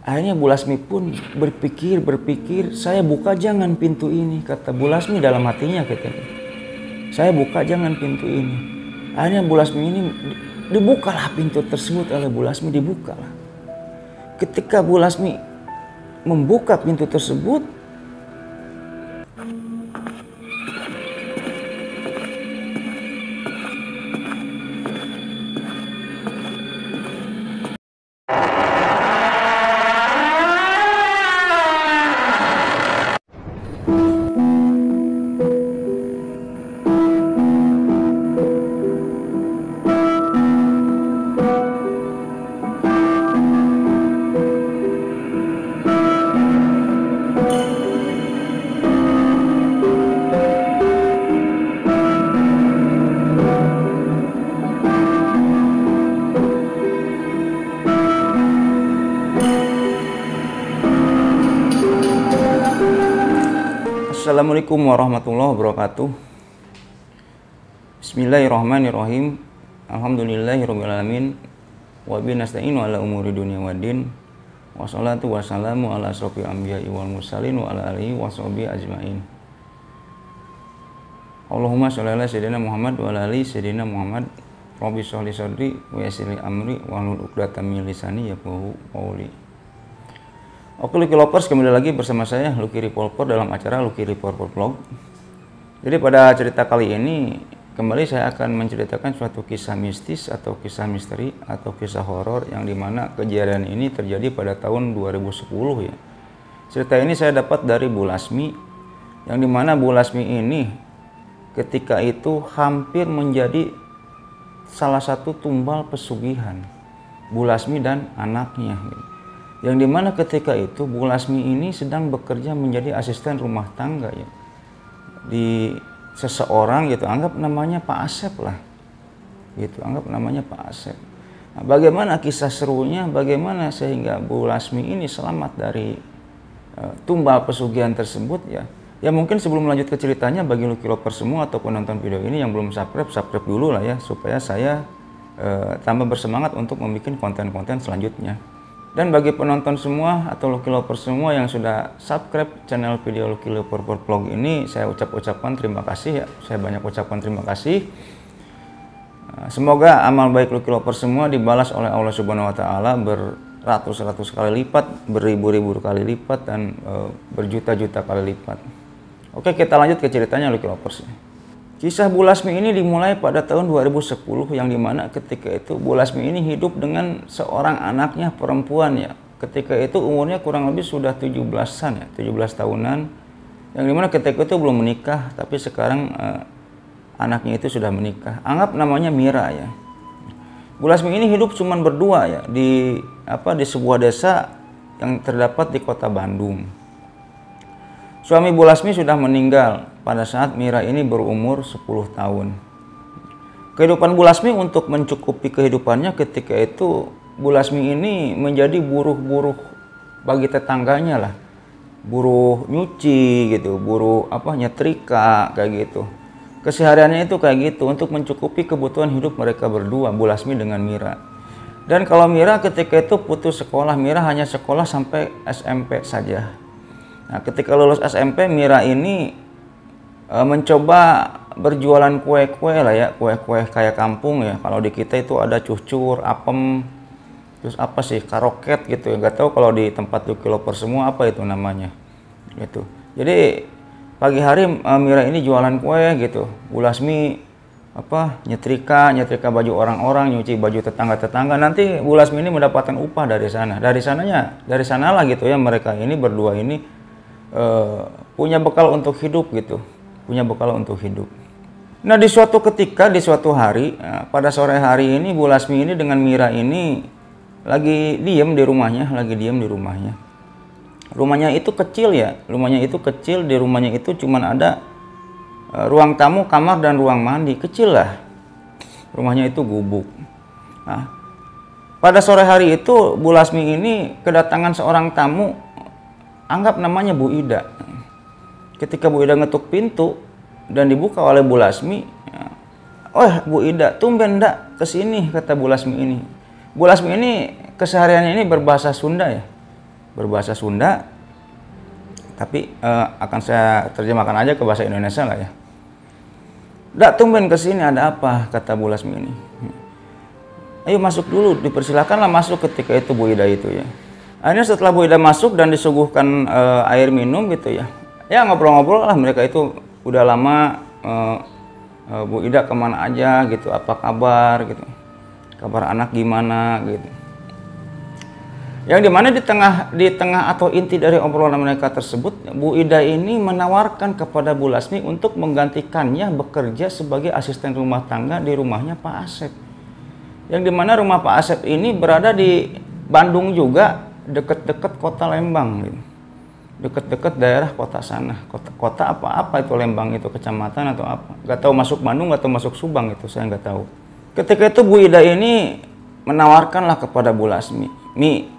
Akhirnya Bu Lasmi pun berpikir, saya buka jangan pintu ini, kata Bu Lasmi dalam hatinya katanya. Saya buka jangan pintu ini. Akhirnya Bu Lasmi ini dibukalah pintu tersebut oleh Bu Lasmi, dibukalah. Ketika Bu Lasmi membuka pintu tersebut, Assalamualaikum warahmatullahi wabarakatuh. Bismillahirrahmanirrahim. Alhamdulillahirrahmanirrahim. Wabihi nasta'inu ala umuri dunia waddin. Wassalatu wassalamu ala asrofil anbiya'i wal mursalin wa ala alihi wa sahbihi ajma'in. Allahumma sholli ala sayyidina Muhammad wa ala ali sayyidina Muhammad. Rabbi sholli sadri wa yassir li amri wa hlul 'uqdatam min lisani yafqahu qawli. Oke Lucky Lovers, kembali lagi bersama saya Lucky Revolver dalam acara Lucky Revolver Vlog. Jadi pada cerita kali ini kembali saya akan menceritakan suatu kisah mistis atau kisah misteri atau kisah horor yang dimana kejadian ini terjadi pada tahun 2010 ya. Cerita ini saya dapat dari Bu Lasmi, yang dimana Bu Lasmi ini ketika itu hampir menjadi salah satu tumbal pesugihan Bu Lasmi dan anaknya gitu. Yang dimana ketika itu Bu Lasmi ini sedang bekerja menjadi asisten rumah tangga ya, di seseorang gitu, anggap namanya Pak Asep lah gitu, anggap namanya Pak Asep. Nah, bagaimana kisah serunya, bagaimana sehingga Bu Lasmi ini selamat dari tumbal pesugihan tersebut ya. Ya mungkin sebelum lanjut ke ceritanya, bagi Lucky Lovers semua atau penonton video ini yang belum subscribe dulu lah ya, supaya saya tambah bersemangat untuk membuat konten-konten selanjutnya. Dan bagi penonton semua atau Lucky Lovers semua yang sudah subscribe channel video Lucky Lovers Vlog ini, saya ucapkan terima kasih ya. Saya banyak ucapkan terima kasih. Semoga amal baik Lucky Lovers semua dibalas oleh Allah Subhanahu wa taala beratus-ratus kali lipat, beribu-ribu kali lipat, dan berjuta-juta kali lipat. Oke, kita lanjut ke ceritanya Lucky Lovers. Kisah Bu Lasmi ini dimulai pada tahun 2010, yang dimana ketika itu Bu Lasmi ini hidup dengan seorang anaknya perempuan ya. Ketika itu umurnya kurang lebih sudah 17-an ya, 17 tahunan. Yang dimana ketika itu belum menikah, tapi sekarang anaknya itu sudah menikah. Anggap namanya Mira ya. Bu Lasmi ini hidup cuman berdua ya di sebuah desa yang terdapat di kota Bandung. Suami Bu Lasmi sudah meninggal pada saat Mira ini berumur 10 tahun. Kehidupan Bu Lasmi untuk mencukupi kehidupannya ketika itu, Bu Lasmi ini menjadi buruh-buruh bagi tetangganya lah. Buruh nyuci gitu, buruh nyetrika kayak gitu. Kesehariannya itu kayak gitu untuk mencukupi kebutuhan hidup mereka berdua, Bu Lasmi dengan Mira. Dan kalau Mira ketika itu putus sekolah, Mira hanya sekolah sampai SMP saja. Nah, ketika lulus SMP, Mira ini mencoba berjualan kue-kue lah ya, kue-kue kayak kampung ya. Kalau di kita itu ada cucur, apem, terus karoket gitu ya. Gak tahu kalau di tempat Lucky Lovers semua apa itu namanya gitu. Jadi pagi hari Mira ini jualan kue gitu. Bu Lasmi nyetrika baju orang-orang, nyuci baju tetangga-tetangga. Nanti Bu Lasmi ini mendapatkan upah dari sana. Dari sanalah gitu ya, mereka ini berdua ini punya bekal untuk hidup gitu, Nah, di suatu ketika, di suatu hari, pada sore hari ini Bu Lasmi ini dengan Mira ini lagi diem di rumahnya. Rumahnya itu kecil ya, di rumahnya itu cuman ada ruang tamu, kamar, dan ruang mandi, kecil lah. Rumahnya itu gubuk. Nah, pada sore hari itu Bu Lasmi ini kedatangan seorang tamu, anggap namanya Bu Ida. Ketika Bu Ida ngetuk pintu dan dibuka oleh Bu Lasmi, "Oh Bu Ida, tumben ndak kesini," kata Bu Lasmi ini. Bu Lasmi ini kesehariannya ini berbahasa Sunda ya. berbahasa Sunda, tapi akan saya terjemahkan aja ke bahasa Indonesia lah ya. "Dak, tumben kesini, ada apa?" kata Bu Lasmi ini. "Ayo masuk dulu," dipersilakanlah masuk ketika itu Bu Ida itu ya. Akhirnya setelah Bu Ida masuk dan disuguhkan air minum gitu ya, ya ngobrol-ngobrol lah mereka itu. Udah lama Bu Ida kemana aja gitu, apa kabar gitu, kabar anak gimana gitu. Yang dimana di tengah atau inti dari obrolan mereka tersebut, Bu Ida ini menawarkan kepada Bu Lasmi untuk menggantikannya bekerja sebagai asisten rumah tangga di rumahnya Pak Asep. Yang dimana rumah Pak Asep ini berada di Bandung juga, deket-deket kota Lembang gitu. Deket-deket daerah kota sana. Kota apa itu Lembang itu, kecamatan atau apa? Gak tahu, masuk Bandung atau masuk Subang itu saya nggak tahu. Ketika itu Bu Ida ini menawarkanlah kepada Bu Lasmi, "Mi,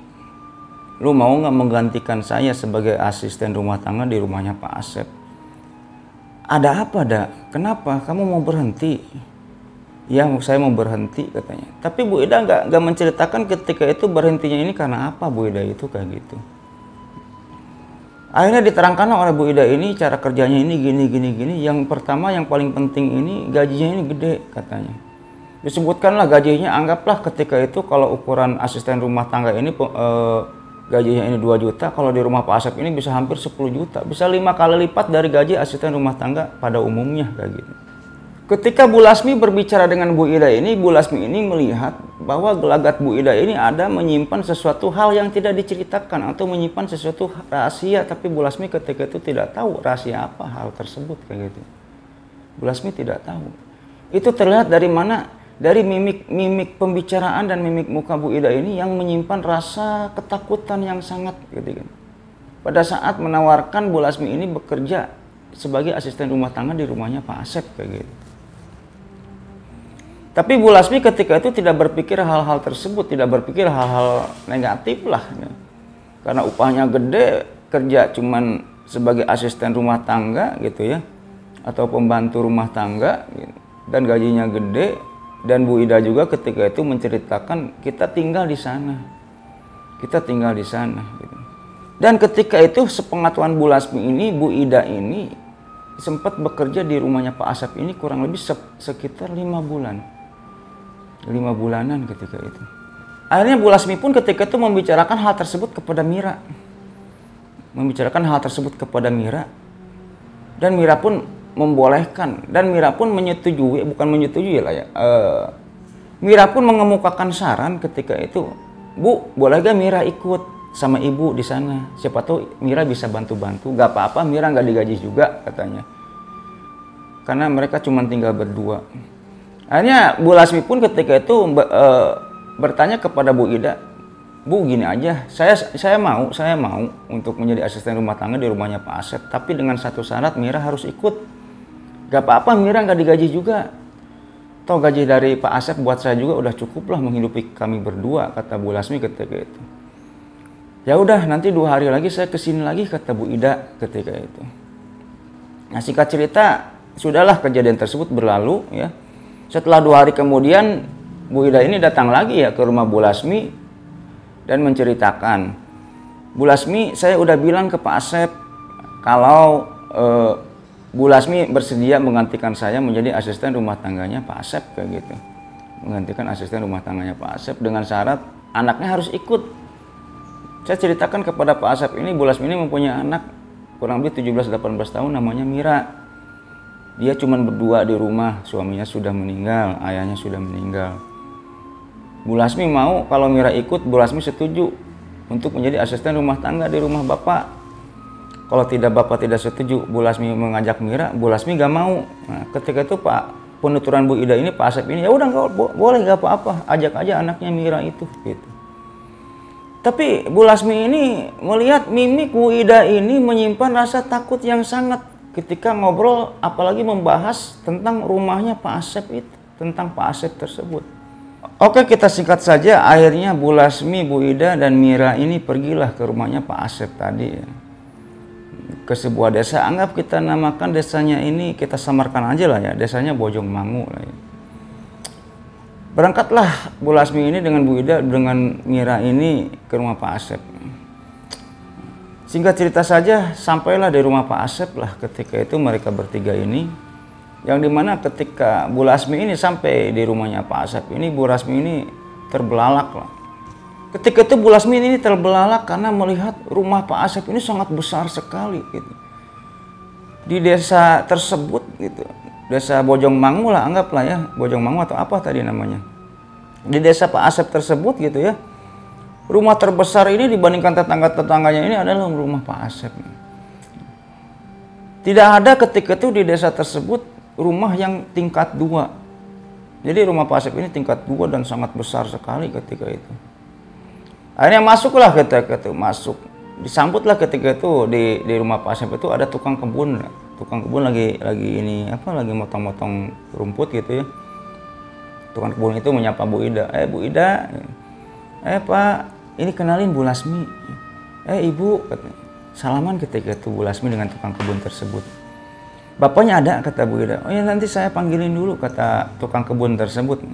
lu mau nggak menggantikan saya sebagai asisten rumah tangga di rumahnya Pak Asep?" "Ada apa, Dak? Kenapa? Kamu mau berhenti?" "Ya, saya mau berhenti," katanya. Tapi Bu Ida nggak menceritakan ketika itu berhentinya ini karena apa Bu Ida itu kayak gitu. Akhirnya diterangkan oleh Bu Ida ini cara kerjanya ini gini. Yang pertama, yang paling penting ini gajinya ini gede katanya. Disebutkanlah gajinya, anggaplah ketika itu kalau ukuran asisten rumah tangga ini gajinya ini 2 juta, kalau di rumah Pak Asep ini bisa hampir 10 juta. Bisa 5 kali lipat dari gaji asisten rumah tangga pada umumnya kayak gitu. Ketika Bu Lasmi berbicara dengan Bu Ida ini, Bu Lasmi ini melihat bahwa gelagat Bu Ida ini ada menyimpan sesuatu hal yang tidak diceritakan atau menyimpan sesuatu rahasia, tapi Bu Lasmi ketika itu tidak tahu rahasia apa hal tersebut kayak gitu. Bu Lasmi tidak tahu. Itu terlihat dari mana? Dari mimik pembicaraan dan mimik muka Bu Ida ini yang menyimpan rasa ketakutan yang sangat gitu kan. Pada saat menawarkan Bu Lasmi ini bekerja sebagai asisten rumah tangga di rumahnya Pak Asep kayak gitu. Tapi Bu Lasmi ketika itu tidak berpikir hal-hal tersebut, tidak berpikir hal-hal negatif lah. Ya. Karena upahnya gede, kerja cuman sebagai asisten rumah tangga gitu ya, atau pembantu rumah tangga gitu. Dan gajinya gede, dan Bu Ida juga ketika itu menceritakan kita tinggal di sana. Kita tinggal di sana gitu. Dan ketika itu sepengetahuan Bu Lasmi ini, Bu Ida ini sempat bekerja di rumahnya Pak Asep ini kurang lebih sekitar 5 bulan. 5 bulanan ketika itu. Akhirnya Bu Lasmi pun ketika itu membicarakan hal tersebut kepada Mira. Membicarakan hal tersebut kepada Mira. Dan Mira pun membolehkan. Dan Mira pun menyetujui, bukan menyetujui lah ya. Mira pun mengemukakan saran ketika itu. "Bu, boleh gak Mira ikut sama ibu di sana? Siapa tahu Mira bisa bantu-bantu." "Gak apa-apa, Mira gak digaji juga," katanya. Karena mereka cuma tinggal berdua. Akhirnya Bu Lasmi pun ketika itu bertanya kepada Bu Ida, "Bu, gini aja, saya mau untuk menjadi asisten rumah tangga di rumahnya Pak Asep, tapi dengan satu syarat, Mira harus ikut." "Gak apa-apa, Mira gak digaji juga. Toh gaji dari Pak Asep buat saya juga udah cukup lah menghidupi kami berdua," kata Bu Lasmi ketika itu. "Ya udah, nanti 2 hari lagi saya kesini lagi," kata Bu Ida ketika itu. Nah, singkat cerita, sudahlah kejadian tersebut berlalu ya. Setelah 2 hari kemudian, Bu Ida ini datang lagi ya ke rumah Bu Lasmi dan menceritakan, "Bu Lasmi, saya udah bilang ke Pak Asep kalau Bu Lasmi bersedia menggantikan saya menjadi asisten rumah tangganya Pak Asep," kayak gitu. Menggantikan asisten rumah tangganya Pak Asep dengan syarat anaknya harus ikut. Saya ceritakan kepada Pak Asep ini, Bu Lasmi ini mempunyai anak kurang lebih 17-18 tahun namanya Mira. Dia cuma berdua di rumah, suaminya sudah meninggal, ayahnya sudah meninggal. Bu Lasmi mau kalau Mira ikut, Bu Lasmi setuju untuk menjadi asisten rumah tangga di rumah Bapak. Kalau tidak, Bapak tidak setuju, Bu Lasmi mengajak Mira, Bu Lasmi gak mau. Nah, ketika itu penuturan Bu Ida ini, Pak Asep ini, "Ya udah, boleh, gak apa-apa, ajak aja anaknya Mira itu," gitu. Tapi Bu Lasmi ini melihat mimik Bu Ida ini menyimpan rasa takut yang sangat ketika ngobrol, apalagi membahas tentang rumahnya Pak Asep itu, tentang Pak Asep tersebut. Oke, kita singkat saja. Akhirnya Bu Lasmi, Bu Ida, dan Mira ini pergilah ke rumahnya Pak Asep tadi ya. Ke sebuah desa, anggap kita namakan desanya ini, kita samarkan aja lah ya, desanya Bojong Mangu lah ya. Berangkatlah Bu Lasmi ini dengan Bu Ida, dengan Mira ini ke rumah Pak Asep. Singkat cerita saja, sampailah di rumah Pak Asep lah ketika itu mereka bertiga ini. Yang dimana ketika Bu Lasmi ini sampai di rumahnya Pak Asep ini, Bu Lasmi ini terbelalak lah. Ketika itu Bu Lasmi ini terbelalak karena melihat rumah Pak Asep ini sangat besar sekali gitu. Di desa tersebut gitu, desa Bojongmangu lah anggaplah ya, Bojongmangu atau apa tadi namanya. Di desa Pak Asep tersebut gitu ya, rumah terbesar ini dibandingkan tetangga-tetangganya ini adalah rumah Pak Asep. Tidak ada ketika itu di desa tersebut rumah yang tingkat 2. Jadi rumah Pak Asep ini tingkat 2 dan sangat besar sekali ketika itu. Akhirnya masuklah ketika itu, disambutlah ketika itu di rumah Pak Asep itu ada tukang kebun. Tukang kebun lagi motong-motong rumput gitu ya. Tukang kebun itu menyapa Bu Ida. Bu Ida. Pak, ini kenalin Bu Lasmi. Ibu, katanya. Salaman ketika itu Bu Lasmi dengan tukang kebun tersebut. Bapaknya ada, kata Bu Ida. Oh ya nanti saya panggilin dulu, kata tukang kebun tersebut.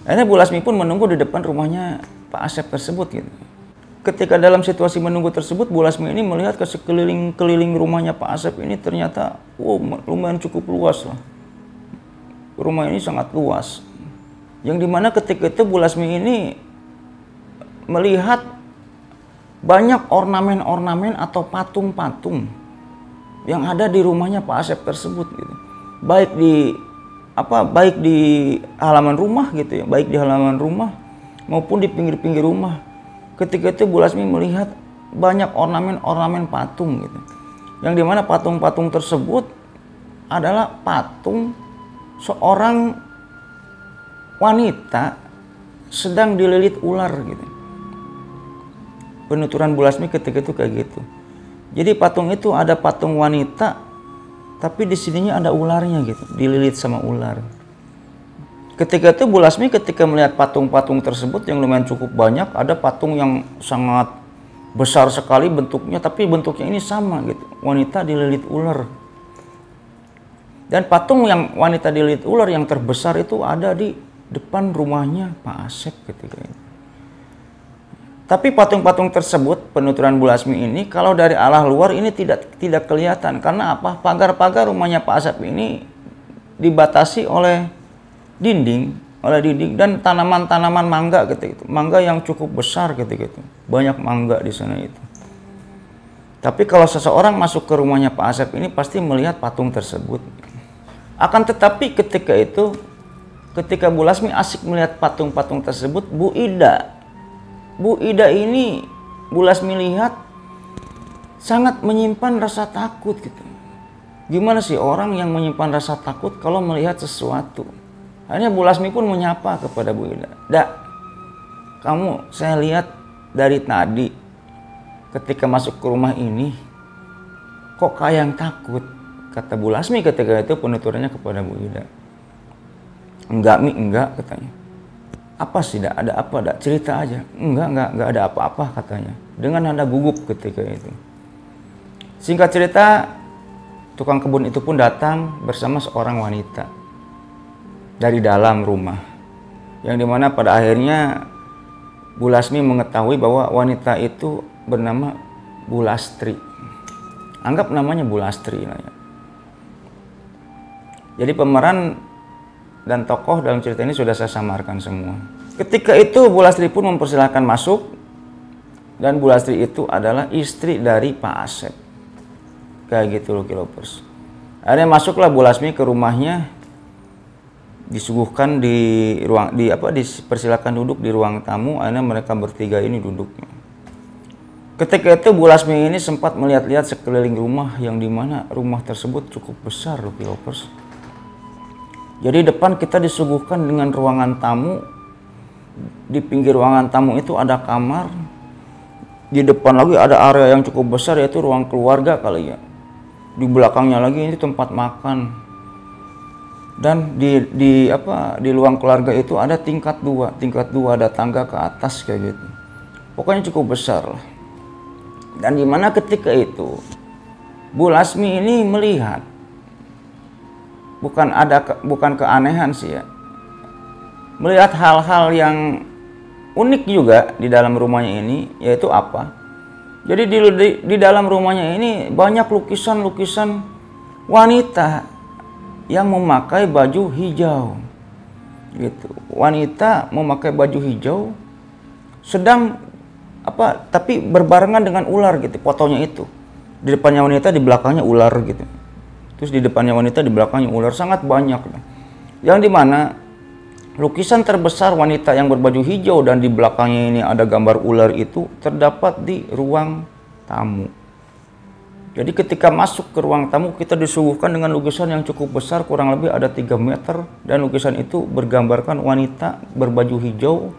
Akhirnya Bu Lasmi pun menunggu di depan rumahnya Pak Asep tersebut gitu. Ketika dalam situasi menunggu tersebut, Bu Lasmi ini melihat ke sekeliling rumahnya Pak Asep ini ternyata lumayan cukup luas lah. Rumah ini sangat luas. Yang dimana ketika itu Bu Lasmi ini melihat banyak ornamen-ornamen atau patung-patung yang ada di rumahnya Pak Asep tersebut gitu. Baik di halaman rumah gitu ya, baik di halaman rumah maupun di pinggir-pinggir rumah. Ketika itu Bu Lasmi melihat banyak ornamen-ornamen patung gitu. Yang dimana patung-patung tersebut adalah patung seorang wanita sedang dililit ular gitu. Penuturan Bu Lasmi ketika itu kayak gitu. Jadi patung itu ada patung wanita, tapi di sininya ada ularnya gitu, dililit sama ular. Ketika itu Bu Lasmi ketika melihat patung-patung tersebut yang lumayan cukup banyak, ada patung yang sangat besar sekali bentuknya, tapi bentuknya ini sama gitu, wanita dililit ular. Dan patung yang wanita dililit ular yang terbesar itu ada di depan rumahnya Pak Asep ketika itu. Tapi patung-patung tersebut, penuturan Bu Lasmi ini, kalau dari arah luar ini tidak kelihatan. Karena apa? Pagar-pagar rumahnya Pak Asep ini dibatasi oleh dinding dan tanaman-tanaman mangga gitu. Mangga yang cukup besar gitu. Banyak mangga di sana itu. Tapi kalau seseorang masuk ke rumahnya Pak Asep ini pasti melihat patung tersebut. Akan tetapi ketika Bu Lasmi asik melihat patung-patung tersebut, Bu Ida ini Bu Lasmi lihat sangat menyimpan rasa takut gitu. Gimana sih orang yang menyimpan rasa takut kalau melihat sesuatu? Akhirnya Bu Lasmi pun menyapa kepada Bu Ida. Dak, kamu saya lihat dari tadi ketika masuk ke rumah ini kok kayak yang takut, kata Bu Lasmi ketika itu penuturannya kepada Bu Ida. Enggak Mi, enggak katanya. Apa sih, Dak? Ada apa, Dak? Cerita aja. Enggak ada apa-apa katanya. Dengan nada gugup ketika itu. Singkat cerita, tukang kebun itu pun datang bersama seorang wanita dari dalam rumah. Yang dimana pada akhirnya Bu Lasmi mengetahui bahwa wanita itu bernama Bu Lastri. Anggap namanya Bu Lastri lah ya. Jadi pemeran dan tokoh dalam cerita ini sudah saya samarkan semua. Ketika itu Bu Lastri pun mempersilahkan masuk, dan Bu Lastri itu adalah istri dari Pak Asep. Kayak gitu Lucky Lovers. Akhirnya masuklah Bu Lasmi ke rumahnya, disuguhkan dipersilakan duduk di ruang tamu. Akhirnya mereka bertiga ini duduknya. Ketika itu Bu Lasmi ini sempat melihat-lihat sekeliling rumah, yang dimana rumah tersebut cukup besar Lucky Lovers. Jadi depan kita disuguhkan dengan ruangan tamu. Di pinggir ruangan tamu itu ada kamar. Di depan lagi ada area yang cukup besar, yaitu ruang keluarga kali ya. Di belakangnya lagi ini tempat makan. Dan di ruang keluarga itu ada tingkat 2 ada tangga ke atas kayak gitu. Pokoknya cukup besar lah. Dan dimana ketika itu Bu Lasmi ini melihat bukan keanehan sih ya, melihat hal-hal yang unik juga di dalam rumahnya ini, yaitu apa? Jadi di dalam rumahnya ini banyak lukisan-lukisan wanita yang memakai baju hijau. Gitu. Wanita memakai baju hijau sedang tapi berbarengan dengan ular gitu, fotonya itu. Di depannya wanita, di belakangnya ular gitu. Terus di depannya wanita, di belakangnya ular, sangat banyak. Yang dimana lukisan terbesar wanita yang berbaju hijau dan di belakangnya ini ada gambar ular itu terdapat di ruang tamu. Jadi ketika masuk ke ruang tamu, kita disuguhkan dengan lukisan yang cukup besar, kurang lebih ada 3 meter. Dan lukisan itu bergambarkan wanita berbaju hijau,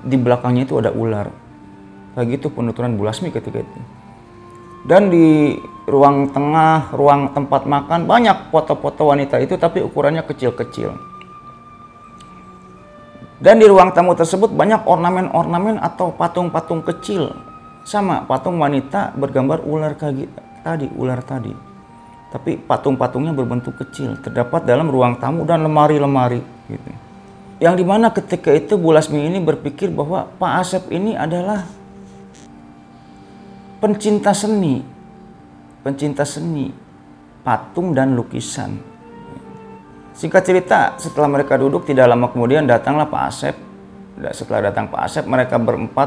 di belakangnya itu ada ular. Kayak gitu penuturan Bu Lasmi ketika itu. Dan di ruang tengah, ruang tempat makan, banyak foto-foto wanita itu tapi ukurannya kecil-kecil. Dan di ruang tamu tersebut banyak ornamen-ornamen atau patung-patung kecil. Sama patung wanita bergambar ular ular tadi. Tapi patung-patungnya berbentuk kecil, terdapat dalam ruang tamu dan lemari-lemari gitu. Yang dimana ketika itu Bu Lasmi ini berpikir bahwa Pak Asep ini adalah pencinta seni, patung dan lukisan. Singkat cerita, setelah mereka duduk, tidak lama kemudian datanglah Pak Asep. Setelah datang Pak Asep, mereka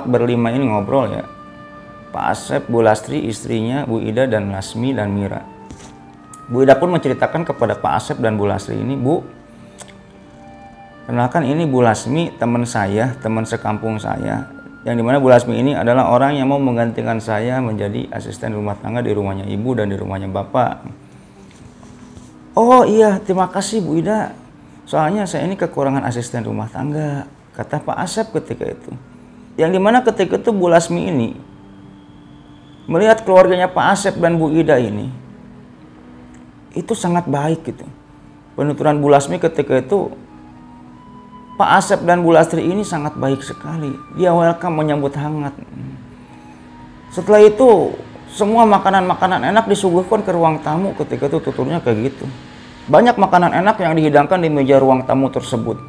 berlima ini ngobrol ya. Pak Asep, Bu Lastri, istrinya, Bu Ida, dan Lasmi dan Mira. Bu Ida pun menceritakan kepada Pak Asep dan Bu Lastri ini, Bu, kenalkan ini Bu Lasmi, teman saya, teman sekampung saya. Yang dimana Bu Lasmi ini adalah orang yang mau menggantikan saya menjadi asisten rumah tangga di rumahnya ibu dan di rumahnya bapak. Oh iya, terima kasih Bu Ida. Soalnya saya ini kekurangan asisten rumah tangga, kata Pak Asep ketika itu. Yang dimana ketika itu Bu Lasmi ini melihat keluarganya Pak Asep dan Bu Ida ini, itu sangat baik gitu. Penuturan Bu Lasmi ketika itu, Pak Asep dan Bu Lastri ini sangat baik sekali. Dia welcome, menyambut hangat. Setelah itu, semua makanan-makanan enak disuguhkan ke ruang tamu ketika itu, tuturnya kayak gitu. Banyak makanan enak yang dihidangkan di meja ruang tamu tersebut.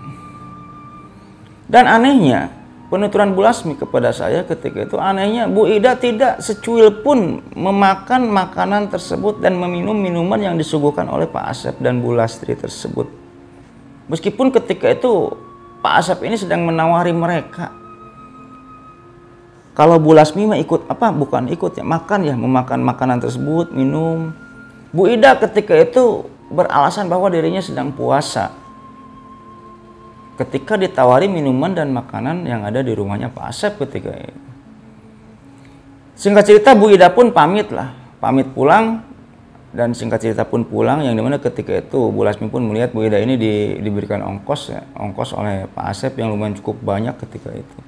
Dan anehnya, penuturan Bu Lasmi kepada saya ketika itu, anehnya Bu Ida tidak secuil pun memakan makanan tersebut dan meminum minuman yang disuguhkan oleh Pak Asep dan Bu Lastri tersebut. Meskipun ketika itu Pak Asep ini sedang menawari mereka. Kalau Bu Lasmi mah ikut bukan ikut ya, makan ya, memakan makanan tersebut, minum. Bu Ida ketika itu beralasan bahwa dirinya sedang puasa. Ketika ditawari minuman dan makanan yang ada di rumahnya Pak Asep ketika itu. Singkat cerita Bu Ida pun pamit pulang. Dan singkat cerita pun pulang, yang dimana ketika itu Bu Lasmi pun melihat Bu Ida ini diberikan ongkos oleh Pak Asep yang lumayan cukup banyak ketika itu.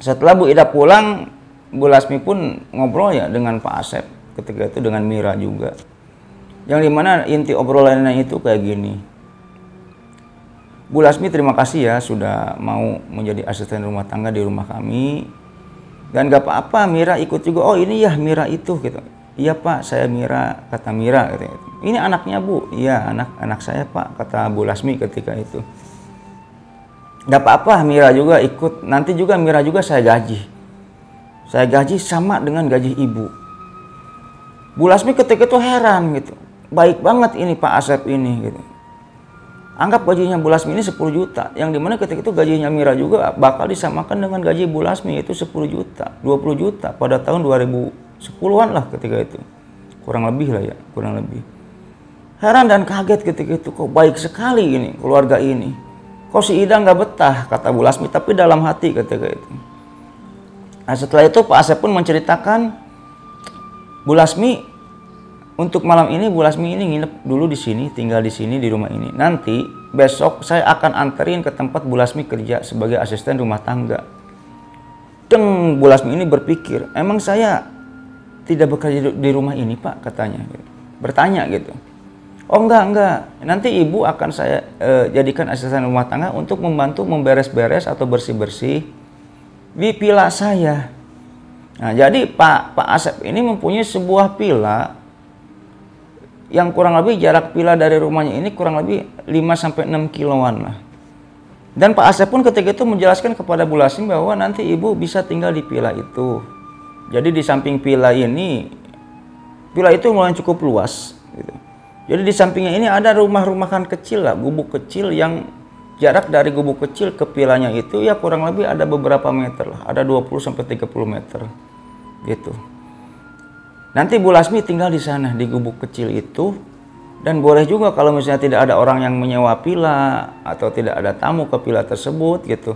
Setelah Bu Ida pulang, Bu Lasmi pun ngobrol ya dengan Pak Asep ketika itu, dengan Mira juga. Yang dimana inti obrolannya itu kayak gini. Bu Lasmi, terima kasih ya sudah mau menjadi asisten rumah tangga di rumah kami. Dan gak apa-apa Mira ikut juga. Oh ini ya Mira itu gitu. Iya Pak, saya Mira, kata Mira gitu. Ini anaknya Bu. Iya, anak saya Pak, kata Bu Lasmi ketika itu. Gak apa-apa Mira juga ikut. Nanti juga Mira juga saya gaji. Saya gaji sama dengan gaji ibu. Bu Lasmi ketika itu heran gitu. Baik banget ini Pak Asep ini gitu. Anggap gajinya Bu Lasmi ini 10 juta. Yang dimana ketika itu gajinya Mira juga bakal disamakan dengan gaji Bu Lasmi, yaitu 10 juta, 20 juta pada tahun 2010-an lah ketika itu. Kurang lebih lah ya, kurang lebih. Heran dan kaget ketika itu, kok baik sekali ini keluarga ini. Kok si Ida nggak betah, kata Bu Lasmi, tapi dalam hati ketika itu. Nah setelah itu Pak Asep pun menceritakan, Bu Lasmi, untuk malam ini Bu Lasmi ini nginep dulu di sini, tinggal di sini di rumah ini. Nanti besok saya akan anterin ke tempat Bu Lasmi kerja sebagai asisten rumah tangga. Deng, Bu Lasmi ini berpikir, emang saya tidak bekerja di rumah ini Pak, katanya. Bertanya gitu. Oh enggak, nanti ibu akan saya jadikan asisten rumah tangga untuk membantu memberes-beres atau bersih-bersih di villa saya. Nah jadi Pak Asep ini mempunyai sebuah villa yang kurang lebih jarak villa dari rumahnya ini kurang lebih 5-6 kiloan lah. Dan Pak Asep pun ketika itu menjelaskan kepada Bu Lasmi bahwa nanti ibu bisa tinggal di villa itu. Jadi di samping villa ini, villa itu lumayan cukup luas gitu. Jadi di sampingnya ini ada rumah-rumahan kecil lah, gubuk kecil yang jarak dari gubuk kecil ke villanya itu ya kurang lebih ada beberapa meter lah, ada 20-30 meter gitu. Nanti Bu Lasmi tinggal di sana di gubuk kecil itu, dan boleh juga kalau misalnya tidak ada orang yang menyewa villa atau tidak ada tamu ke villa tersebut gitu,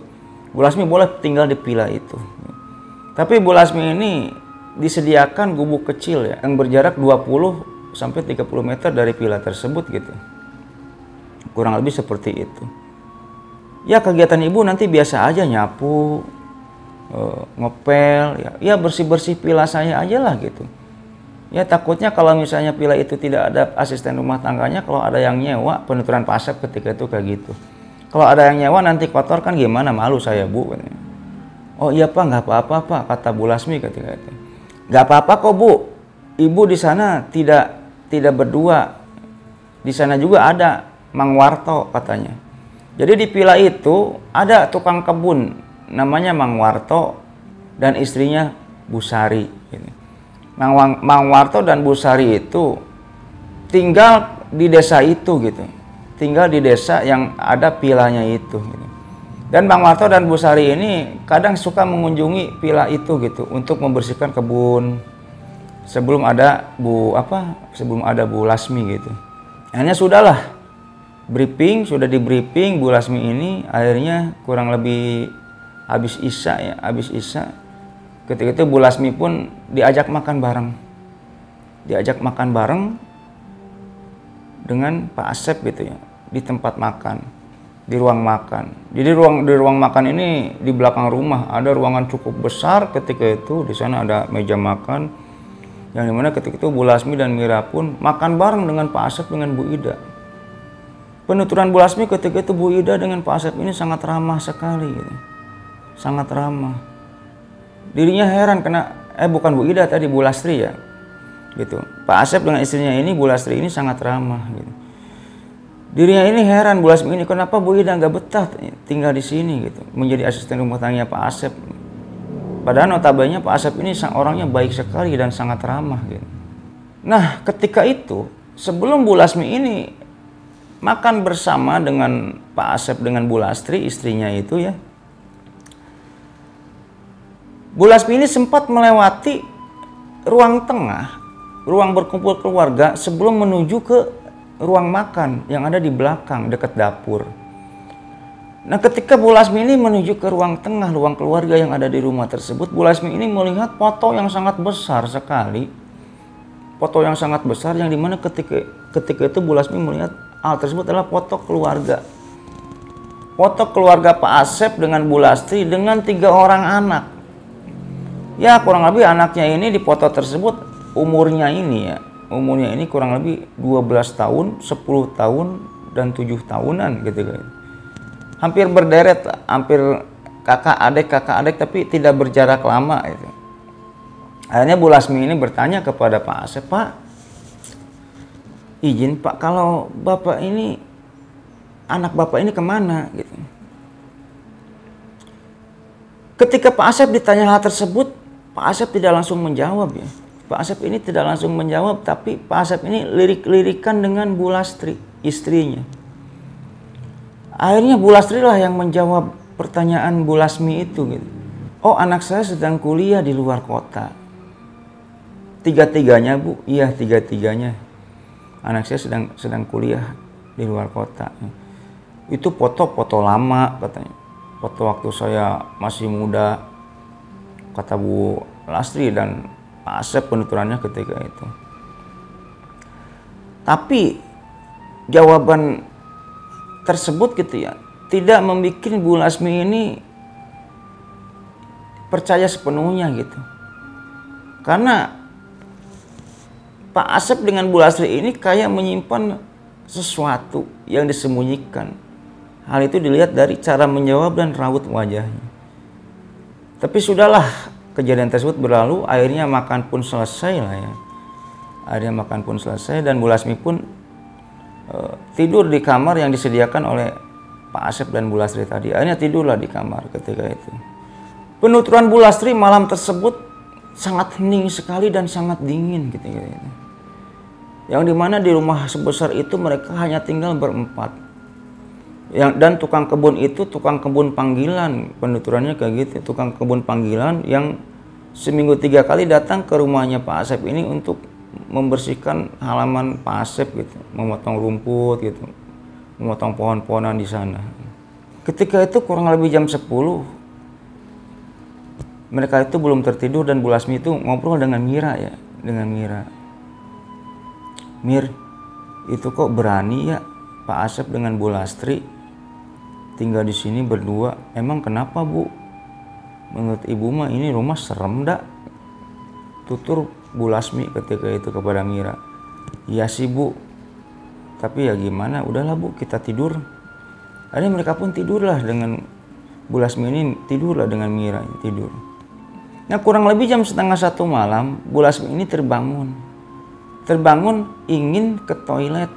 Bu Lasmi boleh tinggal di villa itu. Tapi Bu Lasmi ini disediakan gubuk kecil ya yang berjarak 20-30 meter dari villa tersebut gitu. Kurang lebih seperti itu. Ya kegiatan ibu nanti biasa aja, nyapu, ngepel, ya bersih-bersih villa saya aja lah gitu. Ya takutnya kalau misalnya villa itu tidak ada asisten rumah tangganya, kalau ada yang nyewa, penuturan pasap ketika itu kayak gitu. Kalau ada yang nyewa nanti kotor kan gimana, malu saya Bu. Oh iya Pak, nggak apa-apa Pak, kata Bu Lasmi ketika itu. Nggak apa-apa kok Bu, ibu di sana tidak berdua, di sana juga ada Mang Warto katanya. Jadi di villa itu ada tukang kebun namanya Mang Warto dan istrinya Bu Sari. Mang Warto dan Bu Sari itu tinggal di desa itu gitu, tinggal di desa yang ada villanya itu. Gitu. Dan Mang Warto dan Bu Sari ini kadang suka mengunjungi villa itu gitu untuk membersihkan kebun sebelum ada Bu Lasmi gitu. Akhirnya sudahlah sudah di briefing Bu Lasmi ini, akhirnya kurang lebih habis Isya ketika itu Bu Lasmi pun diajak makan bareng dengan Pak Asep gitu ya, di tempat makan, di ruang makan. Jadi di ruang makan ini di belakang rumah ada ruangan cukup besar. Ketika itu di sana ada meja makan yang dimana ketika itu Bu Lasmi dan Mira pun makan bareng dengan Pak Asep dengan Bu Ida. Penuturan Bu Lasmi ketika itu Bu Ida dengan Pak Asep ini sangat ramah sekali gitu. Sangat ramah. Dirinya heran bukan Bu Ida tadi, Bu Lastri ya. Gitu. Pak Asep dengan istrinya ini, Bu Lastri ini sangat ramah gitu. Dirinya ini heran, Bu Lasmi ini kenapa Bu Ida nggak betah tinggal di sini gitu, menjadi asisten rumah tangganya Pak Asep. Padahal notabene Pak Asep ini orangnya baik sekali dan sangat ramah gitu. Nah, ketika itu sebelum Bu Lasmi ini makan bersama dengan Pak Asep dengan Bu Lastri istrinya itu ya, Bu Lasmi ini sempat melewati ruang tengah, ruang berkumpul keluarga sebelum menuju ke ruang makan yang ada di belakang dekat dapur. Nah, ketika Bu Lasmi ini menuju ke ruang tengah, ruang keluarga yang ada di rumah tersebut, Bu Lasmi ini melihat foto yang sangat besar sekali. Foto yang sangat besar yang dimana ketika itu Bu Lasmi melihat hal tersebut adalah foto keluarga. Foto keluarga Pak Asep dengan Bu Lastri dengan 3 orang anak. Ya kurang lebih anaknya ini di foto tersebut umurnya ini kurang lebih 12 tahun, 10 tahun, dan 7 tahunan gitu kan. Hampir berderet, hampir kakak adik tapi tidak berjarak lama gitu. Akhirnya Bu Lasmi ini bertanya kepada Pak Asep, Pak, izin Pak, kalau Bapak ini, anak Bapak ini kemana gitu. Ketika Pak Asep ditanya hal tersebut, Pak Asep tidak langsung menjawab ya. Pak Asep ini tidak langsung menjawab, tapi Pak Asep ini lirik-lirikan dengan Bu Lastri, istrinya. Akhirnya Bu Lastri lah yang menjawab pertanyaan Bu Lasmi itu gitu. Oh, anak saya sedang kuliah di luar kota. Tiga-tiganya Bu, iya tiga-tiganya. Anak saya sedang kuliah di luar kota. Itu foto lama katanya. Foto waktu saya masih muda, kata Bu Lastri dan Pak Asep penuturannya ketika itu. Tapi jawaban tersebut gitu ya tidak membuat Bu Lasmi ini percaya sepenuhnya gitu. Karena Pak Asep dengan Bu Lastri ini kayak menyimpan sesuatu yang disembunyikan. Hal itu dilihat dari cara menjawab dan raut wajahnya. Tapi sudahlah, kejadian tersebut berlalu, akhirnya makan pun selesai lah ya. Akhirnya makan pun selesai dan Bu Lasmi pun tidur di kamar yang disediakan oleh Pak Asep dan Bu Lastri tadi. Akhirnya tidurlah di kamar ketika itu. Penuturan Bu Lastri malam tersebut sangat hening sekali dan sangat dingin gitu. Yang dimana di rumah sebesar itu mereka hanya tinggal berempat. Dan tukang kebun itu tukang kebun panggilan, penuturannya kayak gitu, tukang kebun panggilan yang seminggu 3 kali datang ke rumahnya Pak Asep ini untuk membersihkan halaman Pak Asep gitu, memotong rumput gitu, memotong pohon-pohonan di sana. Ketika itu kurang lebih jam 10, mereka itu belum tertidur dan Bu Lasmi itu ngobrol dengan Mira ya, dengan Mira. Mir, itu kok berani ya Pak Asep dengan Bu Lastri tinggal di sini berdua? Emang kenapa Bu? Menurut Ibu mah ini rumah serem dak? Tutur Bu Lasmi ketika itu kepada Mira. Iya sih Bu, tapi ya gimana, udahlah Bu kita tidur. Akhirnya mereka pun tidurlah dengan Bu Lasmi ini, tidurlah dengan Mira, tidur. Nah kurang lebih jam 12:30 malam, Bu Lasmi ini terbangun ingin ke toilet,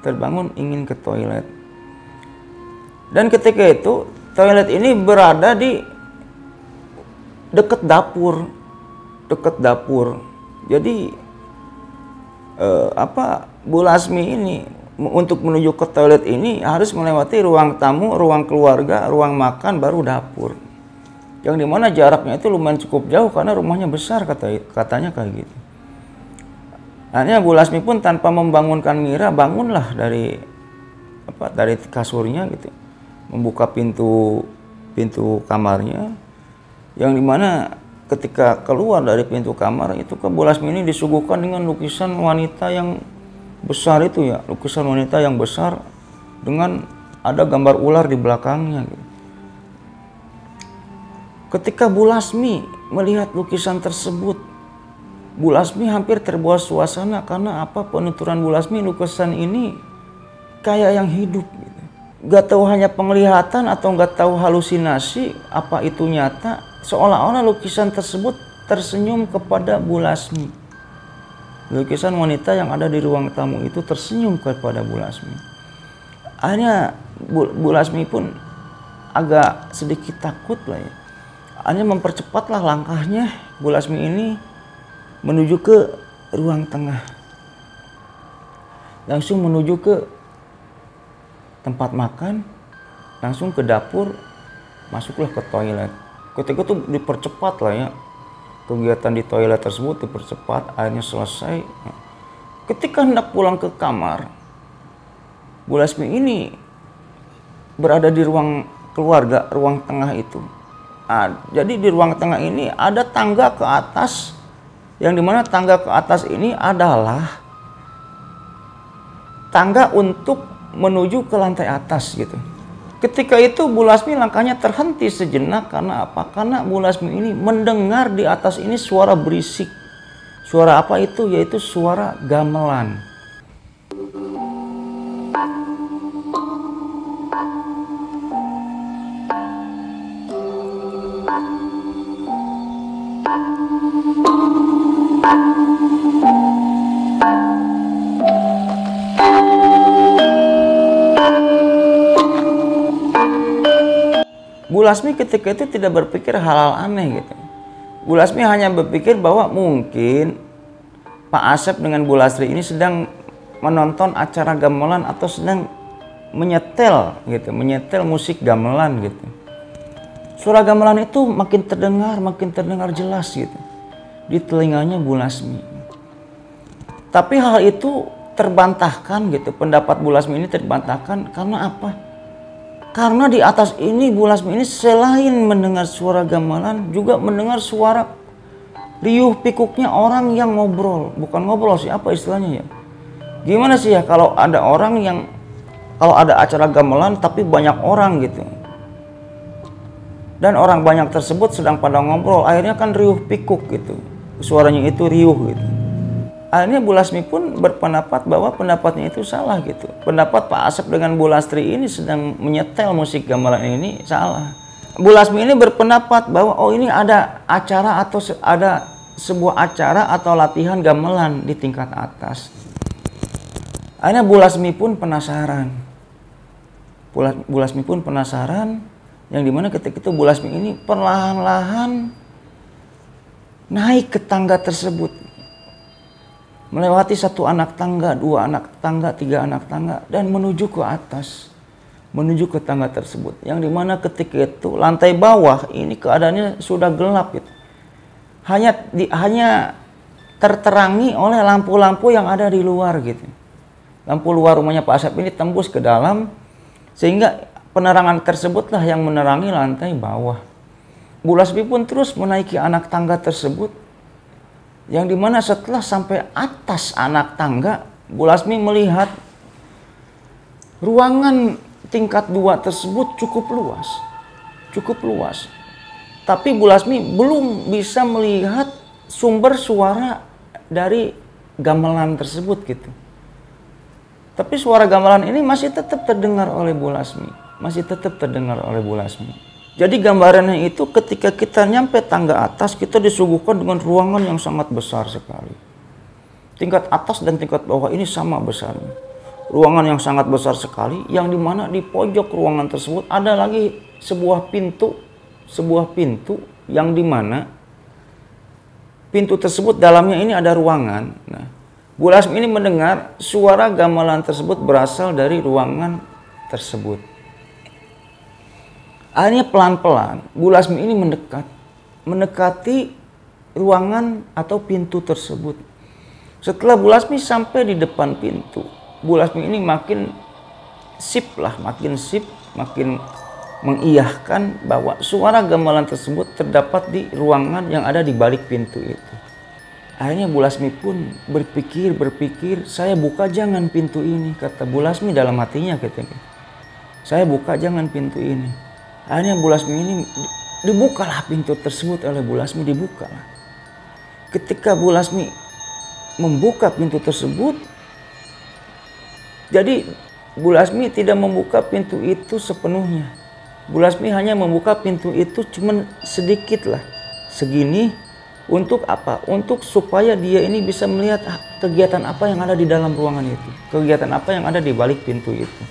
terbangun ingin ke toilet. Dan ketika itu toilet ini berada di dekat dapur. Jadi Bu Lasmi ini untuk menuju ke toilet ini harus melewati ruang tamu, ruang keluarga, ruang makan, baru dapur. Yang dimana jaraknya itu lumayan cukup jauh karena rumahnya besar katanya kayak gitu. Akhirnya Bu Lasmi pun tanpa membangunkan Mira bangunlah dari kasurnya gitu, membuka pintu kamarnya. Yang dimana ketika keluar dari pintu kamar itu Bu Lasmi ini disuguhkan dengan lukisan wanita yang besar itu ya, lukisan wanita yang besar dengan ada gambar ular di belakangnya gitu. Ketika Bu Lasmi melihat lukisan tersebut, Bu Lasmi hampir terbawa suasana karena penuturan Bu Lasmi, lukisan ini kayak yang hidup gitu. Gak tahu hanya penglihatan atau gak tahu halusinasi, apa itu nyata, seolah-olah lukisan tersebut tersenyum kepada Bu Lasmi. Lukisan wanita yang ada di ruang tamu itu tersenyum kepada Bu Lasmi. Akhirnya Bu Lasmi pun agak sedikit takut lah ya. Akhirnya mempercepatlah langkahnya Bu Lasmi ini menuju ke ruang tengah. Langsung menuju ke tempat makan, langsung ke dapur, masuklah ke toilet. Ketika itu dipercepat lah ya. Kegiatan di toilet tersebut dipercepat, akhirnya selesai. Ketika hendak pulang ke kamar, Bu Lasmi ini berada di ruang keluarga, ruang tengah itu. Jadi di ruang tengah ini ada tangga ke atas, yang dimana tangga ke atas ini adalah tangga untuk menuju ke lantai atas gitu. Ketika itu Bu Lasmi langkahnya terhenti sejenak karena apa? Karena Bu Lasmi ini mendengar di atas ini suara berisik. Suara apa itu? Yaitu suara gamelan. Bu Lasmi ketika itu tidak berpikir hal-hal aneh gitu. Bu Lasmi hanya berpikir bahwa mungkin Pak Asep dengan Bu Lastri ini sedang menonton acara gamelan atau sedang menyetel gitu, menyetel musik gamelan gitu. Suara gamelan itu makin terdengar jelas gitu di telinganya Bu Lasmi. Tapi hal itu terbantahkan gitu, pendapat Bu Lasmi ini terbantahkan karena apa? Karena di atas ini Bu Lasmi ini selain mendengar suara gamelan juga mendengar suara riuh pikuknya orang yang ngobrol. Bukan ngobrol sih, apa istilahnya ya? Gimana sih ya kalau ada orang yang, kalau ada acara gamelan tapi banyak orang gitu. Dan orang banyak tersebut sedang pada ngobrol, akhirnya kan riuh pikuk gitu. Suaranya itu riuh gitu. Akhirnya Bu Lasmi pun berpendapat bahwa pendapatnya itu salah gitu. Pendapat Pak Asep dengan Bu Lastri ini sedang menyetel musik gamelan ini salah. Bu Lasmi ini berpendapat bahwa oh ini ada acara atau ada sebuah acara atau latihan gamelan di tingkat atas. Akhirnya Bu Lasmi pun penasaran. Bu Lasmi pun penasaran, yang dimana ketika itu Bu Lasmi ini perlahan-lahan naik ke tangga tersebut, melewati satu anak tangga, dua anak tangga, tiga anak tangga, dan menuju ke atas, menuju ke tangga tersebut, yang dimana ketika itu lantai bawah ini keadaannya sudah gelap gitu. Hanya terterangi oleh lampu-lampu yang ada di luar gitu. Lampu luar rumahnya Pak Asep ini tembus ke dalam, sehingga penerangan tersebutlah yang menerangi lantai bawah. Bu Lasmi pun terus menaiki anak tangga tersebut, yang dimana setelah sampai atas anak tangga, Bu Lasmi melihat ruangan tingkat 2 tersebut cukup luas. Tapi Bu Lasmi belum bisa melihat sumber suara dari gamelan tersebut gitu. Tapi suara gamelan ini masih tetap terdengar oleh Bu Lasmi. Jadi gambarannya itu ketika kita nyampe tangga atas, kita disuguhkan dengan ruangan yang sangat besar sekali. Tingkat atas dan tingkat bawah ini sama besarnya. Ruangan yang sangat besar sekali, yang dimana di pojok ruangan tersebut ada lagi sebuah pintu yang dimana pintu tersebut dalamnya ini ada ruangan. Nah, Bu Lasmi ini mendengar suara gamelan tersebut berasal dari ruangan tersebut. Akhirnya pelan-pelan Bu Lasmi ini mendekati ruangan atau pintu tersebut. Setelah Bu Lasmi sampai di depan pintu, Bu Lasmi ini makin mengiyahkan bahwa suara gamelan tersebut terdapat di ruangan yang ada di balik pintu itu. Akhirnya Bu Lasmi pun berpikir, saya buka jangan pintu ini, kata Bu Lasmi dalam hatinya ketika. Saya buka jangan pintu ini. Akhirnya Bu Lasmi ini dibukalah pintu tersebut oleh Bu Lasmi, dibukalah. Ketika Bu Lasmi membuka pintu tersebut, jadi Bu Lasmi tidak membuka pintu itu sepenuhnya. Bu Lasmi hanya membuka pintu itu cuman sedikit lah, segini. Untuk apa? Untuk supaya dia ini bisa melihat kegiatan apa yang ada di dalam ruangan itu. Kegiatan apa yang ada di balik pintu itu.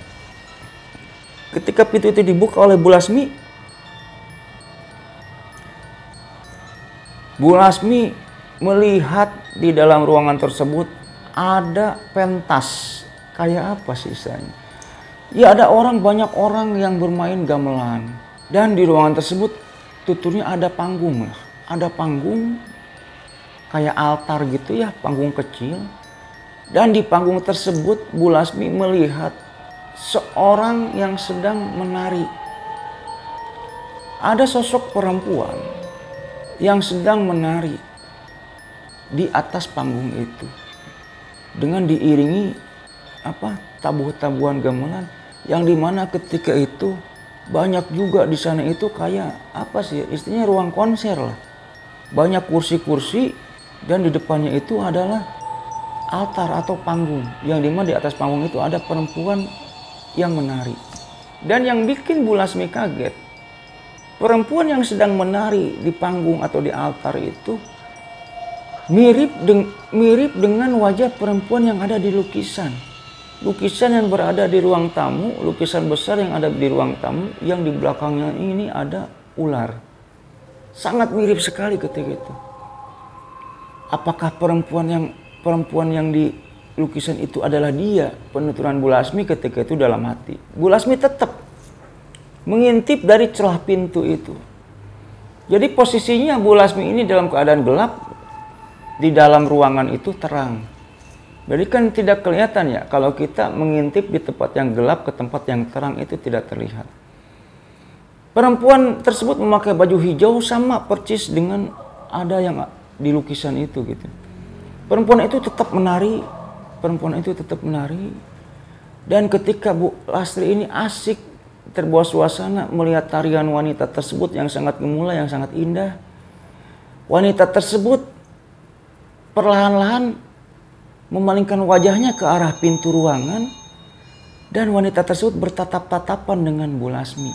Ketika pintu itu dibuka oleh Bu Lasmi melihat di dalam ruangan tersebut ada pentas. Kayak apa sisanya? Ya ada banyak orang yang bermain gamelan. Dan di ruangan tersebut tuturnya ada panggung lah. Ada panggung kayak altar gitu ya, panggung kecil. Dan di panggung tersebut Bu Lasmi melihat seorang yang sedang menari. Ada sosok perempuan yang sedang menari di atas panggung itu. Dengan diiringi tabuh-tabuhan gamelan, yang dimana ketika itu banyak juga di sana itu kayak istilahnya ruang konser lah. Banyak kursi-kursi dan di depannya itu adalah altar atau panggung, yang dimana di atas panggung itu ada perempuan yang menari. Dan yang bikin Bu Lasmi kaget, perempuan yang sedang menari di panggung atau di altar itu mirip dengan wajah perempuan yang ada di lukisan yang berada di ruang tamu, lukisan besar yang ada di ruang tamu, yang di belakangnya ini ada ular. Sangat mirip sekali ketika itu. Apakah perempuan yang di lukisan itu adalah dia? Penuturan Bu Lasmi ketika itu dalam hati. Bu Lasmi tetap mengintip dari celah pintu itu. Jadi posisinya Bu Lasmi ini dalam keadaan gelap, di dalam ruangan itu terang. Jadi kan tidak kelihatan ya, kalau kita mengintip di tempat yang gelap ke tempat yang terang itu tidak terlihat. Perempuan tersebut memakai baju hijau sama persis dengan ada yang di lukisan itu gitu. Perempuan itu tetap menari. Dan ketika Bu Lastri ini asik terbawa suasana melihat tarian wanita tersebut yang sangat gemulai, yang sangat indah. Wanita tersebut perlahan-lahan memalingkan wajahnya ke arah pintu ruangan, dan wanita tersebut bertatap-tatapan dengan Bu Lasmi.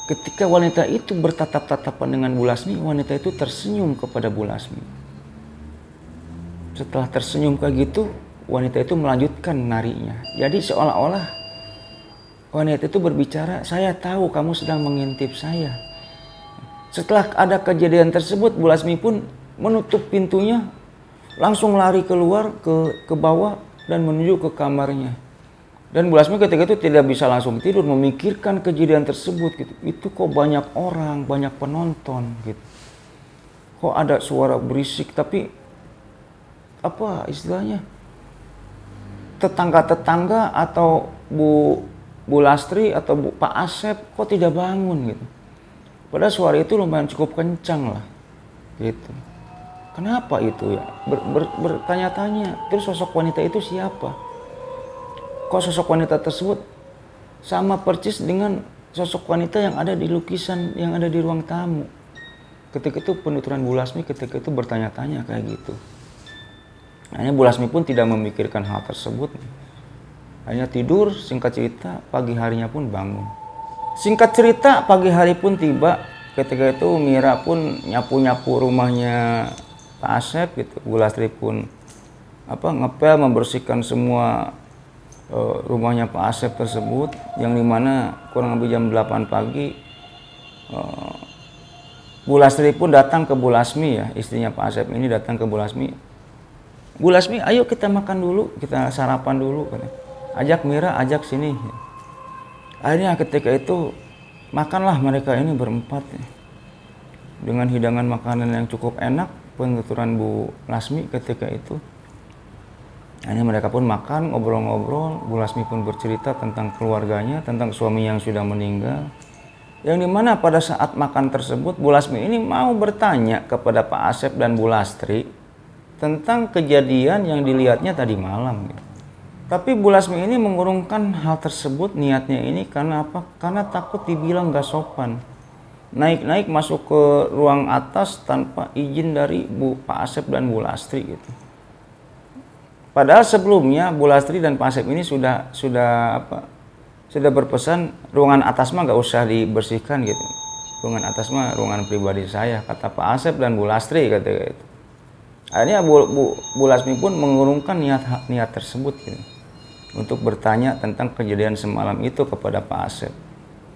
Ketika wanita itu bertatap-tatapan dengan Bu Lasmi, wanita itu tersenyum kepada Bu Lasmi. Setelah tersenyum kayak gitu, wanita itu melanjutkan narinya. Jadi seolah-olah wanita itu berbicara, saya tahu kamu sedang mengintip saya. Setelah ada kejadian tersebut, Bu Lasmi pun menutup pintunya, langsung lari keluar ke bawah dan menuju ke kamarnya. Dan Bu Lasmi ketika itu tidak bisa langsung tidur, memikirkan kejadian tersebut gitu. Itu kok banyak orang, banyak penonton gitu. Kok ada suara berisik, tapi apa istilahnya? Tetangga-tetangga atau Bu Lastri atau Pak Asep kok tidak bangun gitu. Padahal suara itu lumayan cukup kencang lah gitu. Kenapa itu ya? Bertanya-tanya, terus sosok wanita itu siapa? Kok sosok wanita tersebut sama persis dengan sosok wanita yang ada di lukisan yang ada di ruang tamu. Ketika itu penuturan Bu Lasmi ketika itu bertanya-tanya kayak gitu. Hanya Bu Lasmi pun tidak memikirkan hal tersebut. Hanya tidur, singkat cerita pagi harinya pun bangun. Singkat cerita pagi hari pun tiba. Ketika itu Mira pun nyapu-nyapu rumahnya Pak Asep gitu. Bu Lastri pun ngepel membersihkan semua rumahnya Pak Asep tersebut, yang dimana kurang lebih jam 8 pagi Bu Lastri pun datang ke Bu Lasmi ya, istrinya Pak Asep ini datang ke Bu Lasmi. Bu Lasmi, ayo kita makan dulu, kita sarapan dulu. Ajak Mira, ajak sini. Akhirnya ketika itu makanlah mereka ini berempat ya. Dengan hidangan makanan yang cukup enak, penuturan Bu Lasmi ketika itu. Hanya mereka pun makan, ngobrol-ngobrol. Bu Lasmi pun bercerita tentang keluarganya, tentang suami yang sudah meninggal. Yang dimana pada saat makan tersebut, Bu Lasmi ini mau bertanya kepada Pak Asep dan Bu Lastri tentang kejadian yang dilihatnya tadi malam. Gitu. Tapi Bu Lasmi ini mengurungkan hal tersebut, niatnya ini karena apa? Karena takut dibilang gak sopan. Naik-naik masuk ke ruang atas tanpa izin dari Pak Asep dan Bu Lastri gitu. Padahal sebelumnya Bu Lastri dan Pak Asep ini sudah berpesan ruangan atas mah gak usah dibersihkan gitu. Ruangan atas mah ruangan pribadi saya, kata Pak Asep dan Bu Lastri kata gitu. Akhirnya Bu Lasmi pun mengurungkan niat tersebut gitu, untuk bertanya tentang kejadian semalam itu kepada Pak Asep.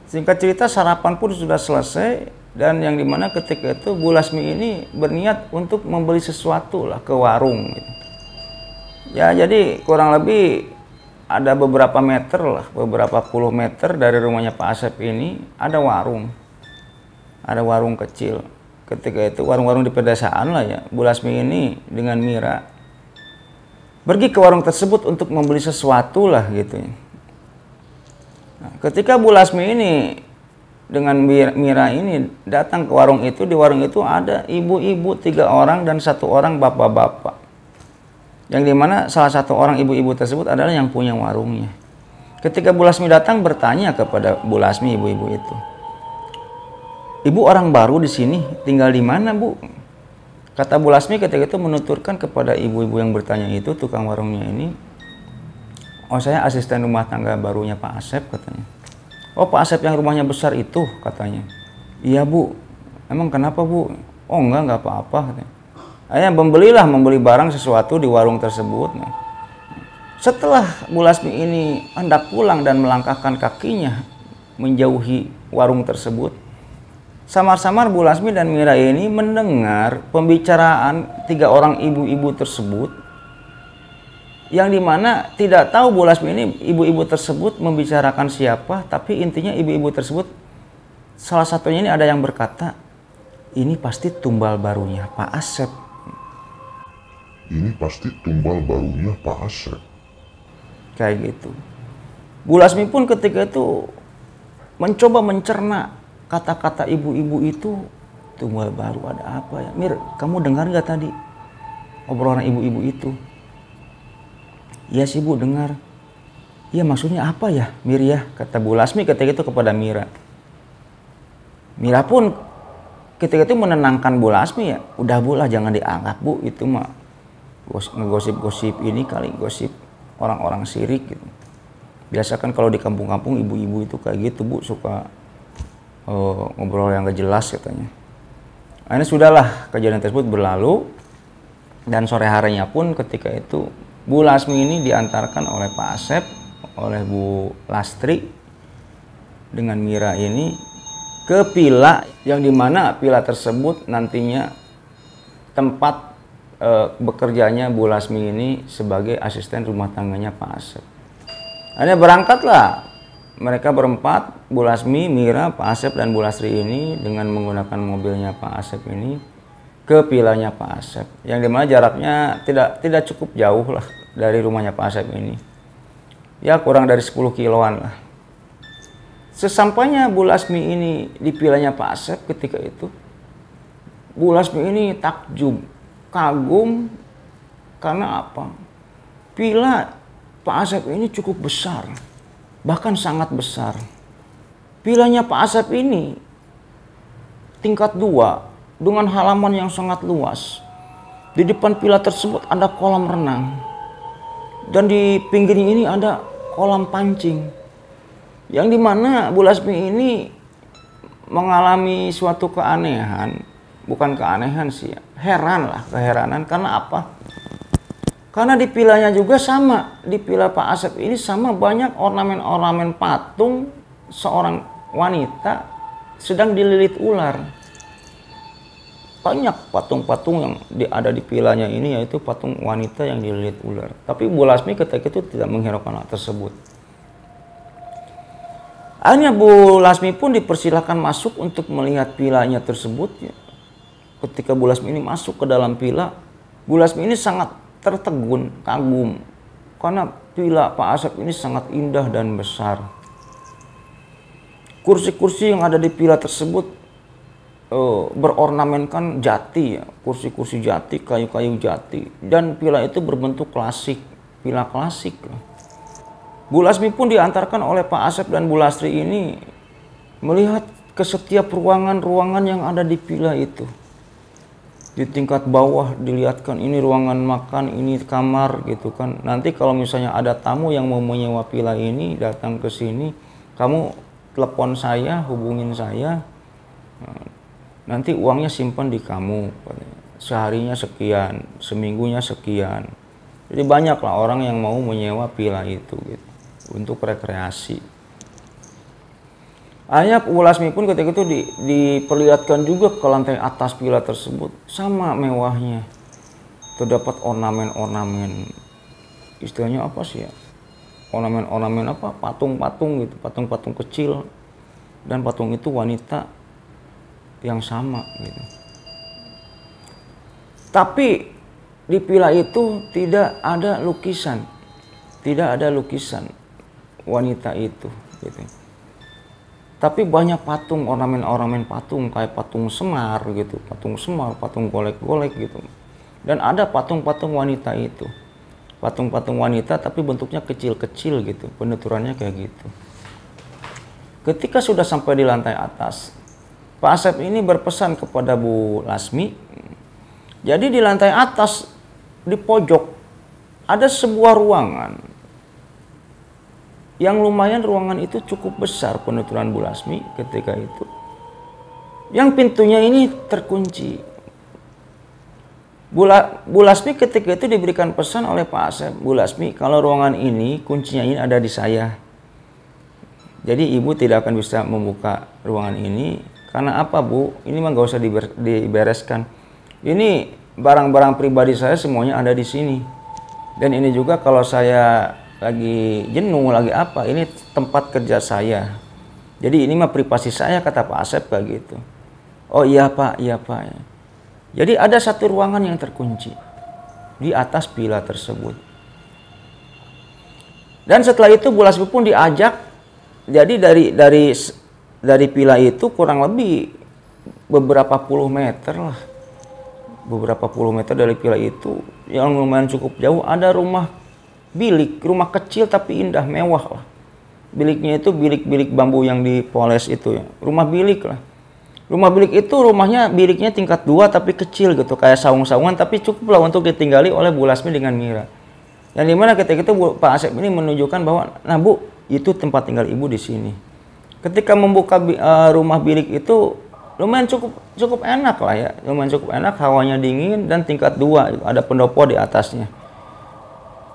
Singkat cerita sarapan pun sudah selesai, dan yang dimana ketika itu Bu Lasmi ini berniat untuk membeli sesuatu lah ke warung gitu. Ya jadi kurang lebih ada beberapa meter lah, beberapa puluh meter dari rumahnya Pak Asep ini ada warung. Ada warung kecil. Ketika itu warung-warung di pedesaan lah ya. Bu Lasmi ini dengan Mira pergi ke warung tersebut untuk membeli sesuatu lah gitu. Nah, ketika Bu Lasmi ini dengan Mira ini datang ke warung itu, di warung itu ada ibu-ibu 3 orang dan 1 orang bapak-bapak. Yang dimana salah satu orang ibu-ibu tersebut adalah yang punya warungnya. Ketika Bu Lasmi datang bertanya kepada Bu Lasmi ibu-ibu itu, "Ibu orang baru di sini, tinggal di mana, Bu?" Kata Bu Lasmi ketika itu menuturkan kepada ibu-ibu yang bertanya itu, tukang warungnya ini, "Oh, saya asisten rumah tangga barunya Pak Asep," katanya. "Oh, Pak Asep yang rumahnya besar itu," katanya. "Iya, Bu." "Emang kenapa, Bu?" "Oh, enggak apa-apa," katanya. Akhirnya membeli barang sesuatu di warung tersebut. Nah, setelah Bu Lasmi ini hendak pulang dan melangkahkan kakinya menjauhi warung tersebut, samar-samar Bu Lasmi dan Mira ini mendengar pembicaraan 3 orang ibu-ibu tersebut, yang dimana tidak tahu Bu Lasmi ini ibu-ibu tersebut membicarakan siapa, tapi intinya ibu-ibu tersebut salah satunya ini ada yang berkata, "Ini pasti tumbal barunya Pak Asep." "Ini pasti tumbal barunya Pak Asep." Kayak gitu. Bu Lasmi pun ketika itu mencoba mencerna kata-kata ibu-ibu itu, tumbal baru ada apa ya? "Mir, kamu dengar gak tadi obrolan ibu-ibu itu?" "Iya sih Bu, dengar." "Iya, maksudnya apa ya Mir ya?" kata Bu Lasmi ketika itu kepada Mira. Mira pun ketika itu menenangkan Bu Lasmi ya, "Udah Bu lah, jangan dianggap Bu, itu mah ngegosip-gosip ini kali, gosip orang-orang sirik gitu. Biasa kan kalau di kampung-kampung ibu-ibu itu kayak gitu Bu, suka ngobrol yang gak jelas," katanya. Akhirnya sudahlah kejadian tersebut berlalu, dan sore harinya pun ketika itu Bu Lasmi ini diantarkan oleh Pak Asep, oleh Bu Lastri dengan Mira ini ke villa, yang dimana villa tersebut nantinya tempat bekerjanya Bu Lasmi ini sebagai asisten rumah tangganya Pak Asep. Akhirnya berangkatlah mereka berempat, Bu Lasmi, Mira, Pak Asep, dan Bu Lasri ini dengan menggunakan mobilnya Pak Asep ini ke vilanya Pak Asep, yang dimana jaraknya tidak cukup jauh lah dari rumahnya Pak Asep ini, ya kurang dari 10 kiloan lah. Sesampainya Bu Lasmi ini di vilanya Pak Asep ketika itu, Bu Lasmi ini takjub, kagum, karena apa? Villa Pak Asep ini cukup besar, bahkan sangat besar. Villanya Pak Asep ini tingkat 2 dengan halaman yang sangat luas. Di depan villa tersebut ada kolam renang, dan di pinggirnya ini ada kolam pancing, yang dimana Bu Lasmi ini mengalami suatu keanehan, bukan keanehan sih ya, keheranan. Karena apa? Karena di villanya juga sama, di villa Pak Asep ini sama, banyak ornamen-ornamen patung seorang wanita sedang dililit ular. Banyak patung-patung yang ada di villanya ini, yaitu patung wanita yang dililit ular. Tapi Bu Lasmi ketika itu tidak menghiraukan hal tersebut. Akhirnya Bu Lasmi pun dipersilahkan masuk untuk melihat villanya tersebut. Ketika Bu Lasmi ini masuk ke dalam villa, Bu Lasmi ini sangat tertegun, kagum, karena villa Pak Asep ini sangat indah dan besar. Kursi-kursi yang ada di villa tersebut berornamenkan jati, ya, kursi-kursi jati, kayu-kayu jati, dan villa itu berbentuk klasik, villa klasik. Bu Lasmi pun diantarkan oleh Pak Asep dan Bu Lasri ini melihat ke setiap ruangan-ruangan yang ada di villa itu. Di tingkat bawah dilihatkan ini ruangan makan, ini kamar gitu kan. Nanti kalau misalnya ada tamu yang mau menyewa villa ini datang ke sini, kamu telepon saya, hubungin saya. Nanti uangnya simpan di kamu. Seharinya sekian, seminggunya sekian. Jadi banyaklah orang yang mau menyewa villa itu gitu, untuk rekreasi. Akhirnya Bu Lasmi pun ketika itu diperlihatkan juga ke lantai atas villa tersebut, sama mewahnya. Terdapat ornamen-ornamen, istilahnya apa sih ya? Ornamen-ornamen apa? Patung-patung gitu, patung-patung kecil, dan patung itu wanita yang sama gitu. Tapi di villa itu tidak ada lukisan, wanita itu gitu. Tapi banyak patung, ornamen-ornamen patung, kayak patung Semar gitu, patung golek-golek gitu. Dan ada patung-patung wanita itu, patung-patung wanita tapi bentuknya kecil-kecil gitu, penuturannya kayak gitu. Ketika sudah sampai di lantai atas, Pak Asep ini berpesan kepada Bu Lasmi, jadi di lantai atas di pojok ada sebuah ruangan yang lumayan, ruangan itu cukup besar, penuturan Bu Lasmi ketika itu, yang pintunya ini terkunci. Bu Lasmi ketika itu diberikan pesan oleh Pak Asep, Bu Lasmi, kalau ruangan ini kuncinya ini ada di saya, jadi ibu tidak akan bisa membuka ruangan ini. Karena apa Bu? Ini mah gak usah dibereskan. Ini barang-barang pribadi saya semuanya ada di sini. Dan ini juga kalau saya lagi jenuh, lagi apa, ini tempat kerja saya. Jadi ini mah privasi saya, kata Pak Asep kayak gitu. Oh iya Pak, iya Pak. Jadi ada satu ruangan yang terkunci di atas villa tersebut. Dan setelah itu Bu Lasmi pun diajak. Jadi dari villa itu kurang lebih beberapa puluh meter lah. Beberapa puluh meter dari villa itu yang lumayan cukup jauh ada rumah bilik, rumah kecil tapi indah, mewah lah. Biliknya itu bilik-bilik bambu yang dipoles itu ya. Rumah bilik lah. Rumah bilik itu biliknya tingkat 2 tapi kecil gitu, kayak saung-saungan, tapi cukup lah untuk ditinggali oleh Bu Lasmi dengan Mira. Yang dimana ketika itu Pak Asep ini menunjukkan bahwa, nah Bu, itu tempat tinggal ibu di sini. Ketika membuka rumah bilik itu lumayan cukup enak lah ya, lumayan cukup enak, hawanya dingin dan tingkat 2, ada pendopo di atasnya.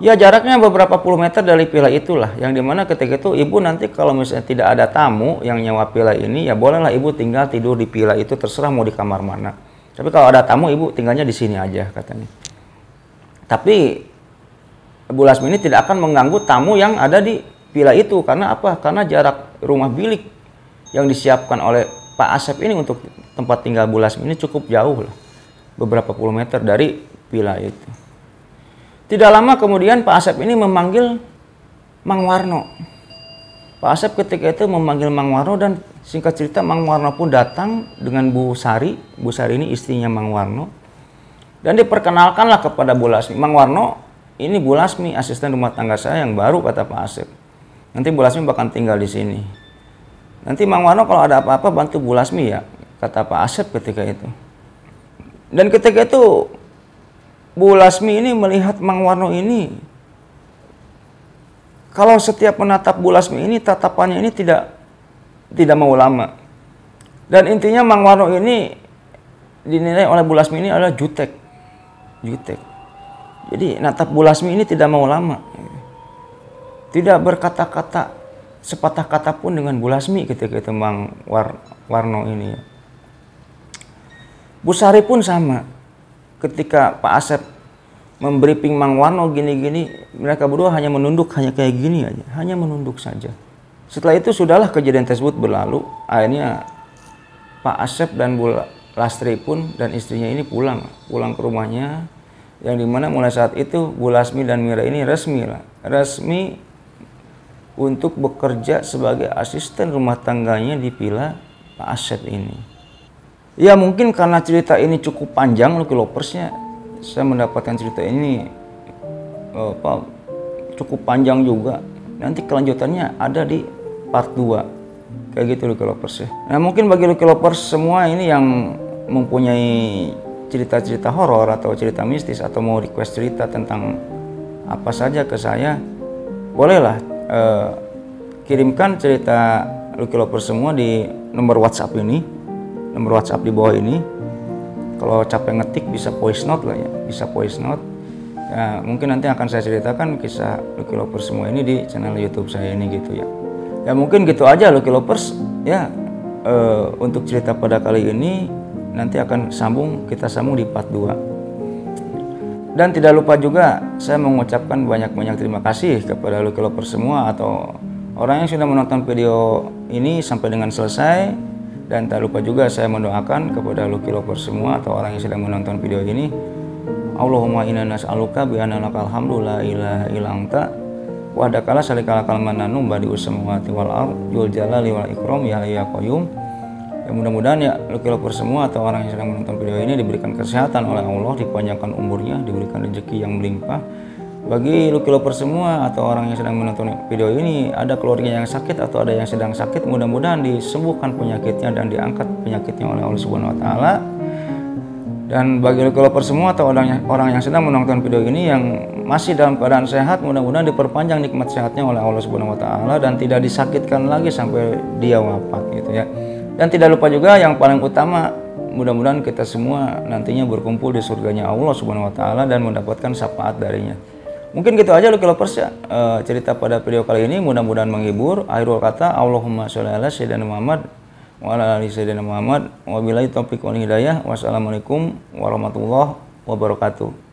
Ya jaraknya beberapa puluh meter dari villa itulah, yang dimana ketika itu ibu nanti kalau misalnya tidak ada tamu yang nyewa villa ini, ya bolehlah ibu tinggal tidur di villa itu, terserah mau di kamar mana. Tapi kalau ada tamu, ibu tinggalnya di sini aja katanya. Tapi Bu Lasmi ini tidak akan mengganggu tamu yang ada di villa itu. Karena apa? Karena jarak rumah bilik yang disiapkan oleh Pak Asep ini untuk tempat tinggal Bu Lasmi ini cukup jauh lah. Beberapa puluh meter dari villa itu. Tidak lama kemudian Pak Asep ini memanggil Mang Warno. Pak Asep ketika itu memanggil Mang Warno dan singkat cerita Mang Warno pun datang dengan Bu Sari. Bu Sari ini istrinya Mang Warno. Dan diperkenalkanlah kepada Bu Lasmi. Mang Warno, ini Bu Lasmi, asisten rumah tangga saya yang baru, kata Pak Asep. Nanti Bu Lasmi bakal tinggal di sini. Nanti Mang Warno kalau ada apa-apa bantu Bu Lasmi ya, kata Pak Asep ketika itu. Dan ketika itu Bu Lasmi ini melihat Mang Warno ini, kalau setiap menatap Bu Lasmi ini tatapannya ini tidak mau lama. Dan intinya Mang Warno ini dinilai oleh Bu Lasmi ini adalah jutek. Jadi natap Bu Lasmi ini tidak mau lama. Tidak berkata-kata sepatah kata pun dengan Bu Lasmi ketika itu Mang Warno ini. Bu Sari pun sama. Ketika Pak Asep membriefing Mang Warno gini-gini, mereka berdua hanya menunduk, hanya kayak gini aja, hanya menunduk saja. Setelah itu sudahlah kejadian tersebut berlalu. Akhirnya Pak Asep dan Bu Lastri pun dan istrinya ini pulang ke rumahnya, yang dimana mulai saat itu Bu Lasmi dan Mira ini resmi untuk bekerja sebagai asisten rumah tangganya di villa Pak Asep ini. Ya mungkin karena cerita ini cukup panjang, Lucky Loversnya, saya mendapatkan cerita ini cukup panjang juga. Nanti kelanjutannya ada di part 2. Kayak gitu Lucky Lovers ya. Nah mungkin bagi Lucky Lovers semua ini yang mempunyai cerita-cerita horor atau cerita mistis atau mau request cerita tentang apa saja ke saya, bolehlah kirimkan cerita Lucky Lovers semua di nomor WhatsApp ini. Nomor WhatsApp di bawah ini. Kalau capek ngetik bisa voice note lah ya, bisa voice note. Ya, mungkin nanti akan saya ceritakan kisah Lucky Lovers semua ini di channel YouTube saya ini gitu ya. Ya mungkin gitu aja Lucky Lovers ya. Untuk cerita pada kali ini nanti akan kita sambung di part 2. Dan tidak lupa juga saya mengucapkan banyak-banyak terima kasih kepada Lucky Lovers semua atau orang yang sudah menonton video ini sampai dengan selesai. Dan tak lupa juga saya mendoakan kepada Lucky Lovers semua atau orang yang sedang menonton video ini. Allahumma inna nas'aluka bi anna lakal hamdu la ilaha illa anta wahdakala syarika lakal mananu badi'us samawati wal ardh dzul jalali wal ikram ya hayyu ya qayyum. Ya mudah-mudahan ya Lucky Lovers semua atau orang yang sedang menonton video ini diberikan kesehatan oleh Allah, dipanjangkan umurnya, diberikan rezeki yang melimpah. Bagi Lucky Lovers semua atau orang yang sedang menonton video ini, ada keluarga yang sakit atau ada yang sedang sakit, mudah-mudahan disembuhkan penyakitnya dan diangkat penyakitnya oleh Allah Subhanahu wa taala. Dan bagi Lucky Lovers semua atau orang yang sedang menonton video ini yang masih dalam keadaan sehat, mudah-mudahan diperpanjang nikmat sehatnya oleh Allah Subhanahu wa taala dan tidak disakitkan lagi sampai dia wafat gitu ya. Dan tidak lupa juga yang paling utama, mudah-mudahan kita semua nantinya berkumpul di surganya Allah Subhanahu wa taala dan mendapatkan syafaat darinya. Mungkin gitu aja Lucky Lovers ya, cerita pada video kali ini mudah-mudahan menghibur. Akhirul kata, Allahumma sholli ala sayyidina Muhammad wa ala ali sayyidina Muhammad wa billahi taufiq wal hidayah. Wassalamualaikum warahmatullahi wabarakatuh.